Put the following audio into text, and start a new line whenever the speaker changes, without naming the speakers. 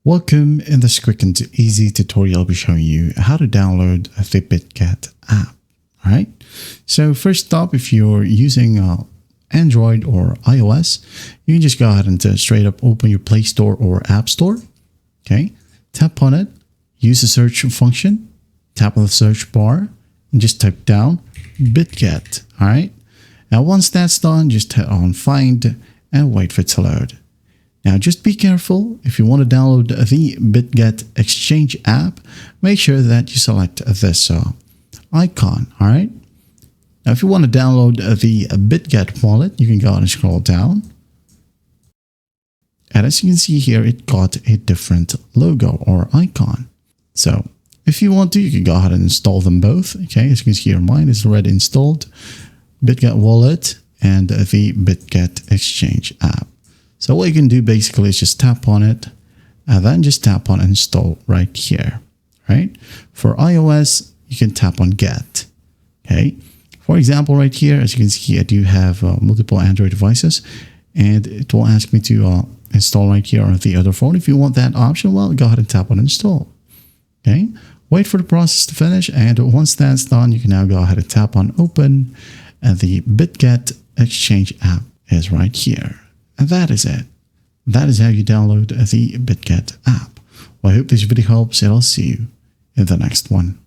Welcome. In this quick and easy tutorial, I'll be showing you how to download the Bitget app. All right. So first up, if you're using Android or iOS, you can just go ahead and straight up open your Play Store or App Store. Okay. Tap on it. Use the search function. Tap on the search bar and just type down Bitget. All right. Now, once that's done, just hit on Find and wait for it to load. Now, just be careful. If you want to download the Bitget Exchange app, make sure that you select this icon. All right. Now, if you want to download the Bitget wallet, you can go ahead and scroll down. And as you can see here, it got a different logo or icon. So if you want to, you can go ahead and install them both. Okay, as you can see here, mine is already installed. Bitget wallet and the Bitget Exchange app. So what you can do basically is just tap on it and then just tap on install right here, right? For iOS, you can tap on get, okay? For example, right here, as you can see, I do have multiple Android devices and it will ask me to install right here on the other phone. If you want that option, well, go ahead and tap on install, okay? Wait for the process to finish. And once that's done, you can now go ahead and tap on open and the Bitget Exchange app is right here. And that is it. That is how you download the Bitget app. Well, I hope this video helps and I'll see you in the next one.